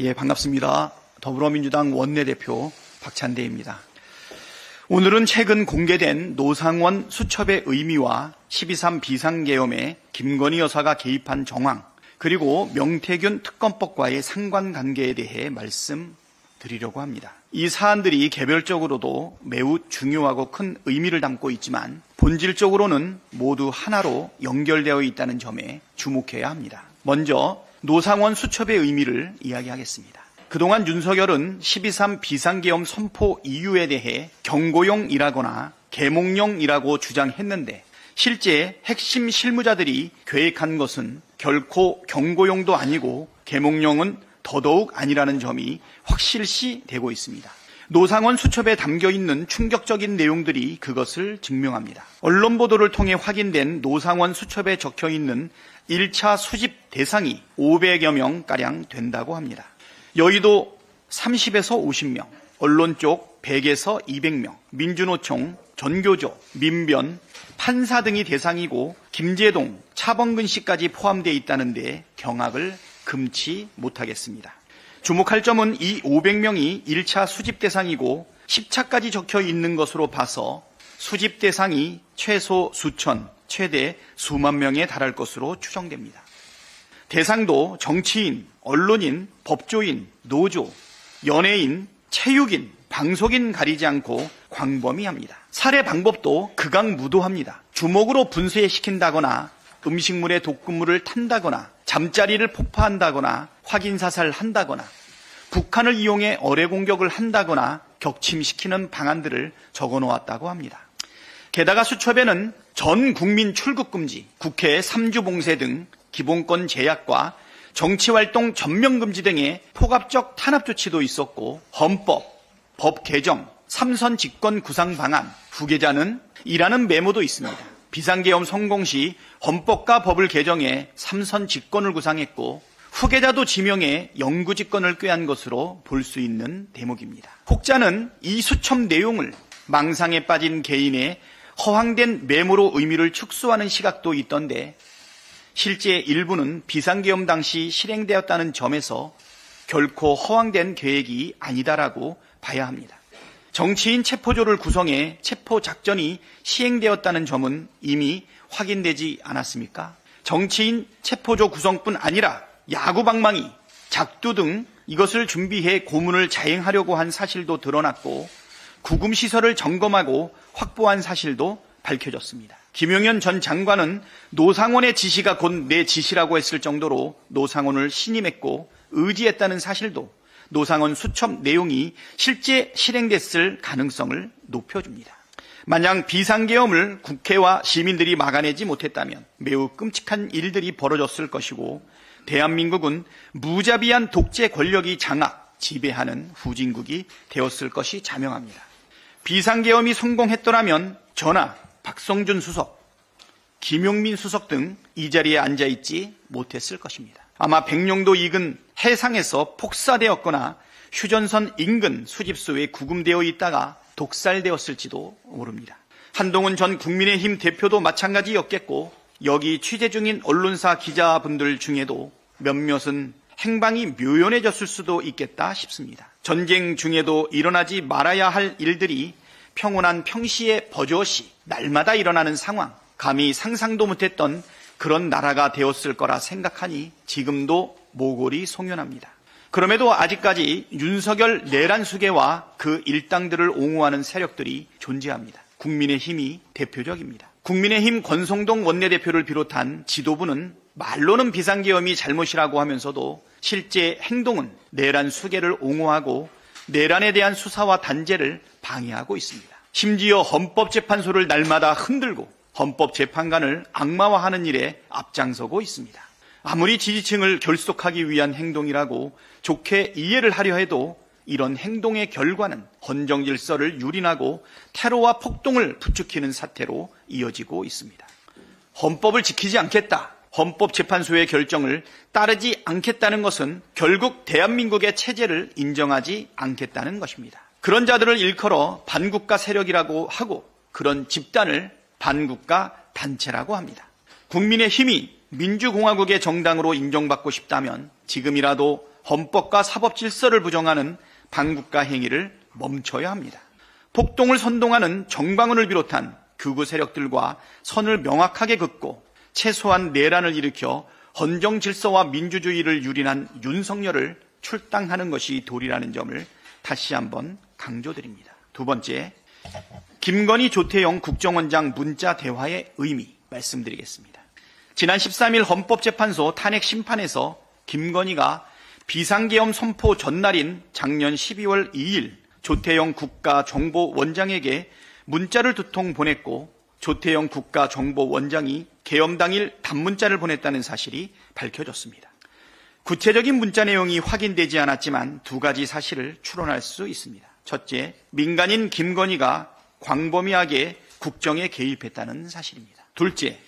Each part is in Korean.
예, 반갑습니다. 더불어민주당 원내대표 박찬대입니다. 오늘은 최근 공개된 노상원 수첩의 의미와 12.3 비상계엄에 김건희 여사가 개입한 정황, 그리고 명태균 특검법과의 상관관계에 대해 말씀드리려고 합니다. 이 사안들이 개별적으로도 매우 중요하고 큰 의미를 담고 있지만 본질적으로는 모두 하나로 연결되어 있다는 점에 주목해야 합니다. 먼저 노상원 수첩의 의미를 이야기하겠습니다. 그동안 윤석열은 12.3 비상계엄 선포 이유에 대해 경고용이라거나 계몽령이라고 주장했는데 실제 핵심 실무자들이 계획한 것은 결코 경고용도 아니고 계몽령은 더더욱 아니라는 점이 확실시 되고 있습니다. 노상원 수첩에 담겨있는 충격적인 내용들이 그것을 증명합니다. 언론 보도를 통해 확인된 노상원 수첩에 적혀있는 1차 수집 대상이 500여 명가량 된다고 합니다. 여의도 30에서 50명, 언론 쪽 100에서 200명, 민주노총, 전교조, 민변, 판사 등이 대상이고 김제동, 차범근 씨까지 포함되어 있다는데 경악을 금치 못하겠습니다. 주목할 점은 이 500명이 1차 수집 대상이고 10차까지 적혀 있는 것으로 봐서 수집 대상이 최소 수천, 최대 수만 명에 달할 것으로 추정됩니다. 대상도 정치인, 언론인, 법조인, 노조, 연예인, 체육인, 방송인 가리지 않고 광범위합니다. 살해 방법도 극악무도합니다. 주먹으로 분쇄시킨다거나 음식물에 독극물을 탄다거나 잠자리를 폭파한다거나 확인사살한다거나 북한을 이용해 어뢰 공격을 한다거나 격침시키는 방안들을 적어놓았다고 합니다. 게다가 수첩에는 전 국민 출국금지, 국회 3주 봉쇄 등 기본권 제약과 정치활동 전면금지 등의 포괄적 탄압 조치도 있었고 헌법, 법 개정, 3선 집권 구상 방안, 후계자는 이라는 메모도 있습니다. 비상계엄 성공 시 헌법과 법을 개정해 3선 집권을 구상했고 후계자도 지명해 영구 집권을 꾀한 것으로 볼 수 있는 대목입니다. 혹자는 이 수첩 내용을 망상에 빠진 개인의 허황된 메모로 의미를 축소하는 시각도 있던데 실제 일부는 비상계엄 당시 실행되었다는 점에서 결코 허황된 계획이 아니다라고 봐야 합니다. 정치인 체포조를 구성해 체포작전이 시행되었다는 점은 이미 확인되지 않았습니까? 정치인 체포조 구성뿐 아니라 야구방망이, 작두 등 이것을 준비해 고문을 자행하려고 한 사실도 드러났고 구금시설을 점검하고 확보한 사실도 밝혀졌습니다. 김용현 전 장관은 노상원의 지시가 곧 내 지시라고 했을 정도로 노상원을 신임했고 의지했다는 사실도 노상원 수첩 내용이 실제 실행됐을 가능성을 높여줍니다. 만약 비상계엄을 국회와 시민들이 막아내지 못했다면 매우 끔찍한 일들이 벌어졌을 것이고 대한민국은 무자비한 독재 권력이 장악, 지배하는 후진국이 되었을 것이 자명합니다. 비상계엄이 성공했더라면 저나 박성준 수석, 김용민 수석 등 이 자리에 앉아있지 못했을 것입니다. 아마 백령도 인근 해상에서 폭사되었거나 휴전선 인근 수집소에 구금되어 있다가 독살되었을지도 모릅니다. 한동훈 전 국민의힘 대표도 마찬가지였겠고 여기 취재 중인 언론사 기자분들 중에도 몇몇은 행방이 묘연해졌을 수도 있겠다 싶습니다. 전쟁 중에도 일어나지 말아야 할 일들이 평온한 평시에 버젓이 날마다 일어나는 상황, 감히 상상도 못했던 그런 나라가 되었을 거라 생각하니 지금도 모골이 송연합니다. 그럼에도 아직까지 윤석열 내란 수계와 그 일당들을 옹호하는 세력들이 존재합니다. 국민의힘이 대표적입니다. 국민의힘 권성동 원내대표를 비롯한 지도부는 말로는 비상계엄이 잘못이라고 하면서도 실제 행동은 내란 수계를 옹호하고 내란에 대한 수사와 단죄를 방해하고 있습니다. 심지어 헌법재판소를 날마다 흔들고 헌법재판관을 악마화하는 일에 앞장서고 있습니다. 아무리 지지층을 결속하기 위한 행동이라고 좋게 이해를 하려 해도 이런 행동의 결과는 헌정 질서를 유린하고 테러와 폭동을 부추기는 사태로 이어지고 있습니다. 헌법을 지키지 않겠다, 헌법재판소의 결정을 따르지 않겠다는 것은 결국 대한민국의 체제를 인정하지 않겠다는 것입니다. 그런 자들을 일컬어 반국가 세력이라고 하고 그런 집단을 반국가 단체라고 합니다. 국민의힘이 민주공화국의 정당으로 인정받고 싶다면 지금이라도 헌법과 사법 질서를 부정하는 반국가 행위를 멈춰야 합니다. 폭동을 선동하는 정광훈을 비롯한 극우 세력들과 선을 명확하게 긋고 최소한 내란을 일으켜 헌정 질서와 민주주의를 유린한 윤석열을 출당하는 것이 도리라는 점을 다시 한번 강조드립니다. 두 번째, 김건희 조태영 국정원장 문자 대화의 의미 말씀드리겠습니다. 지난 13일 헌법재판소 탄핵 심판에서 김건희가 비상계엄 선포 전날인 작년 12월 2일 조태영 국가정보원장에게 문자를 2통 보냈고 조태영 국가정보원장이 계엄 당일 단문자를 보냈다는 사실이 밝혀졌습니다. 구체적인 문자 내용이 확인되지 않았지만 두 가지 사실을 추론할 수 있습니다. 첫째, 민간인 김건희가 광범위하게 국정에 개입했다는 사실입니다. 둘째,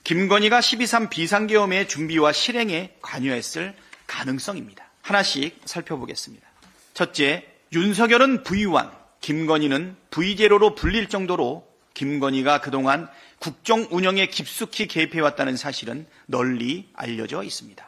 김건희가 12.3 비상계엄의 준비와 실행에 관여했을 가능성입니다. 하나씩 살펴보겠습니다. 첫째, 윤석열은 V1, 김건희는 V0로 불릴 정도로 김건희가 그동안 국정 운영에 깊숙이 개입해왔다는 사실은 널리 알려져 있습니다.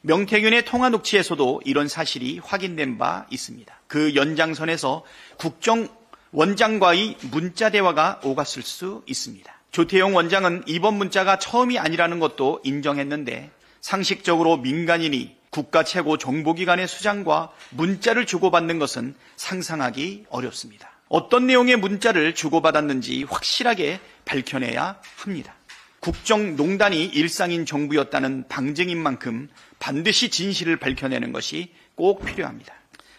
명태균의 통화 녹취에서도 이런 사실이 확인된 바 있습니다. 그 연장선에서 국정원장과의 문자 대화가 오갔을 수 있습니다. 조태영 원장은 이번 문자가 처음이 아니라는 것도 인정했는데 상식적으로 민간인이 국가 최고 정보기관의 수장과 문자를 주고받는 것은 상상하기 어렵습니다. 어떤 내용의 문자를 주고받았는지 확실하게 밝혀내야 합니다. 국정농단이 일상인 정부였다는 방증인 만큼 반드시 진실을 밝혀내는 것이 꼭 필요합니다.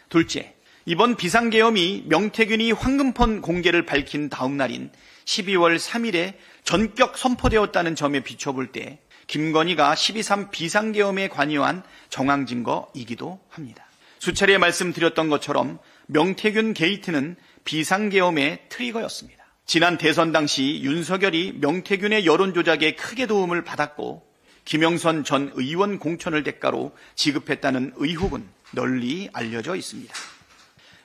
둘째, 이번 비상계엄이 명태균이 황금폰 공개를 밝힌 다음 날인 12월 3일에 전격 선포되었다는 점에 비춰볼 때 김건희가 12.3 비상계엄에 관여한 정황 증거이기도 합니다. 수차례 말씀드렸던 것처럼 명태균 게이트는 비상계엄의 트리거였습니다. 지난 대선 당시 윤석열이 명태균의 여론조작에 크게 도움을 받았고 김영선 전 의원 공천을 대가로 지급했다는 의혹은 널리 알려져 있습니다.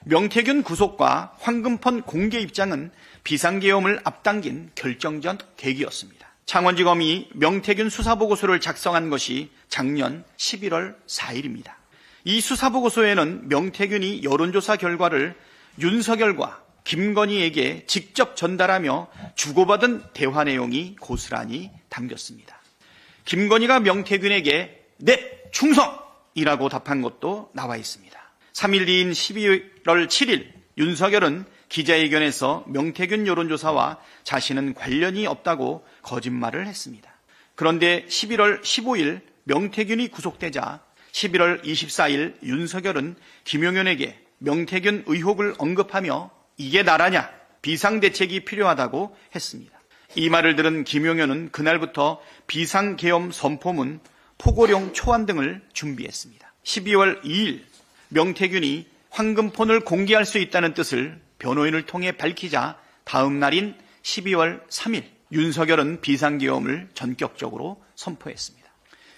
명태균 구속과 황금폰 공개 입장은 비상계엄을 앞당긴 결정적 계기였습니다. 창원지검이 명태균 수사보고서를 작성한 것이 작년 11월 4일입니다. 이 수사보고서에는 명태균이 여론조사 결과를 윤석열과 김건희에게 직접 전달하며 주고받은 대화 내용이 고스란히 담겼습니다. 김건희가 명태균에게 네, 충성이라고 답한 것도 나와 있습니다. 3일 뒤인 12월 7일 윤석열은 기자회견에서 명태균 여론조사와 자신은 관련이 없다고 거짓말을 했습니다. 그런데 11월 15일 명태균이 구속되자 11월 24일 윤석열은 김용현에게 명태균 의혹을 언급하며 이게 나라냐? 비상대책이 필요하다고 했습니다. 이 말을 들은 김용현은 그날부터 비상계엄 선포문, 포고령 초안 등을 준비했습니다. 12월 2일 명태균이 황금폰을 공개할 수 있다는 뜻을 변호인을 통해 밝히자 다음 날인 12월 3일 윤석열은 비상계엄을 전격적으로 선포했습니다.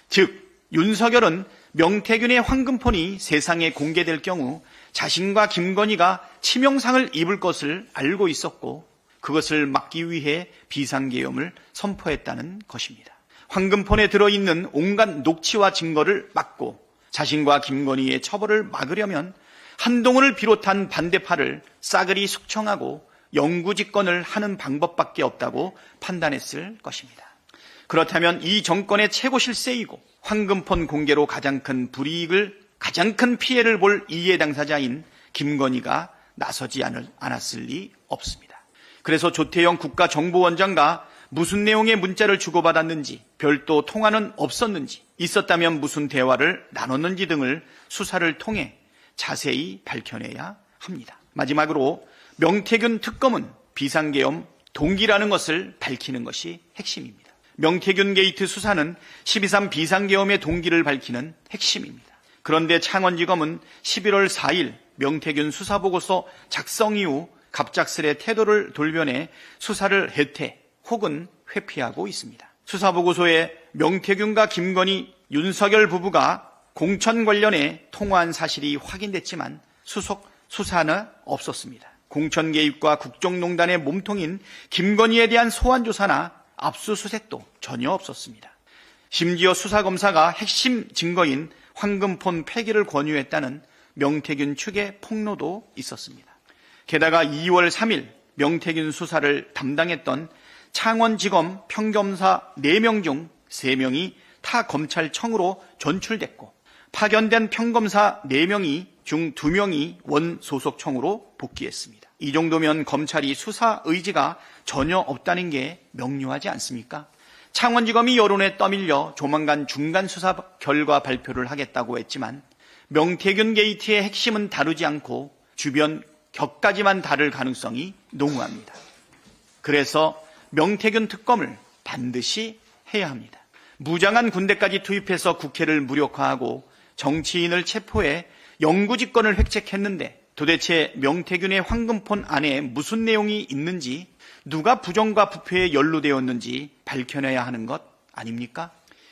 즉 윤석열은 명태균의 황금폰이 세상에 공개될 경우 자신과 김건희가 치명상을 입을 것을 알고 있었고 그것을 막기 위해 비상계엄을 선포했다는 것입니다. 황금폰에 들어있는 온갖 녹취와 증거를 막고 자신과 김건희의 처벌을 막으려면 한동훈을 비롯한 반대파를 싸그리 숙청하고 영구집권을 하는 방법밖에 없다고 판단했을 것입니다. 그렇다면 이 정권의 최고 실세이고 황금폰 공개로 가장 큰 피해를 볼 이해 당사자인 김건희가 나서지 않았을 리 없습니다. 그래서 조태영 국가정보원장과 무슨 내용의 문자를 주고받았는지, 별도 통화는 없었는지, 있었다면 무슨 대화를 나눴는지 등을 수사를 통해 자세히 밝혀내야 합니다. 마지막으로 명태균 특검은 비상계엄 동기라는 것을 밝히는 것이 핵심입니다. 명태균 게이트 수사는 12.3 비상계엄의 동기를 밝히는 핵심입니다. 그런데 창원지검은 11월 4일 명태균 수사보고서 작성 이후 갑작스레 태도를 돌변해 수사를 해태 혹은 회피하고 있습니다. 수사보고서에 명태균과 김건희, 윤석열 부부가 공천 관련해 통화한 사실이 확인됐지만 수사는 없었습니다. 공천 개입과 국정농단의 몸통인 김건희에 대한 소환 조사나 압수수색도 전혀 없었습니다. 심지어 수사검사가 핵심 증거인 황금폰 폐기를 권유했다는 명태균 측의 폭로도 있었습니다. 게다가 2월 3일 명태균 수사를 담당했던 창원지검 평검사 4명 중 3명이 타 검찰청으로 전출됐고, 파견된 평검사 4명이 중 2명이 원 소속청으로 복귀했습니다. 이 정도면 검찰이 수사 의지가 전혀 없다는 게 명료하지 않습니까? 창원지검이 여론에 떠밀려 조만간 중간 수사 결과 발표를 하겠다고 했지만 명태균 게이트의 핵심은 다루지 않고 주변 격까지만 다룰 가능성이 농후합니다. 그래서 명태균 특검을 반드시 해야 합니다. 무장한 군대까지 투입해서 국회를 무력화하고 정치인을 체포해 영구집권을 획책했는데 도대체 명태균의 황금폰 안에 무슨 내용이 있는지, 누가 부정과 부패에 연루되었는지 밝혀내야 하는 것 아닙니까?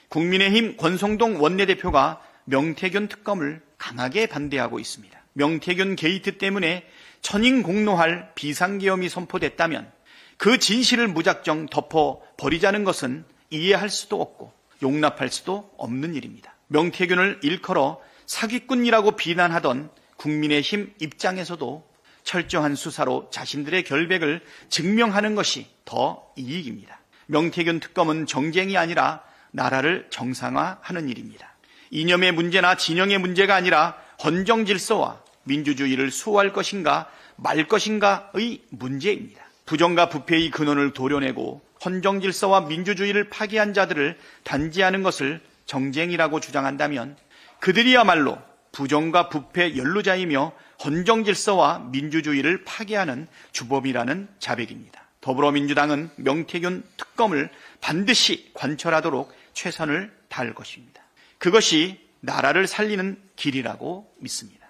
국민의힘 권성동 원내대표가 명태균 특검을 강하게 반대하고 있습니다. 명태균 게이트 때문에 천인공노할 비상계엄이 선포됐다면 그 진실을 무작정 덮어버리자는 것은 이해할 수도 없고 용납할 수도 없는 일입니다. 명태균을 일컬어 사기꾼이라고 비난하던 국민의힘 입장에서도 철저한 수사로 자신들의 결백을 증명하는 것이 더 이익입니다. 명태균 특검은 정쟁이 아니라 나라를 정상화하는 일입니다. 이념의 문제나 진영의 문제가 아니라 헌정 질서와 민주주의를 수호할 것인가 말 것인가의 문제입니다. 부정과 부패의 근원을 도려내고 헌정 질서와 민주주의를 파괴한 자들을 단죄하는 것을 정쟁이라고 주장한다면 그들이야말로 부정과 부패 연루자이며 헌정 질서와 민주주의를 파괴하는 주범이라는 자백입니다. 더불어민주당은 명태균 특검을 반드시 관철하도록 최선을 다할 것입니다. 그것이 나라를 살리는 길이라고 믿습니다.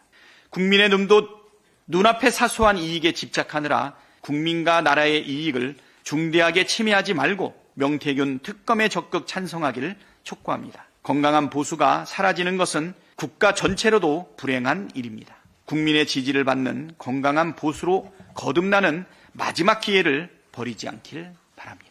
국민의 눈앞의 사소한 이익에 집착하느라 국민과 나라의 이익을 중대하게 침해하지 말고 명태균 특검에 적극 찬성하기를 촉구합니다. 건강한 보수가 사라지는 것은 국가 전체로도 불행한 일입니다. 국민의 지지를 받는 건강한 보수로 거듭나는 마지막 기회를 버리지 않길 바랍니다.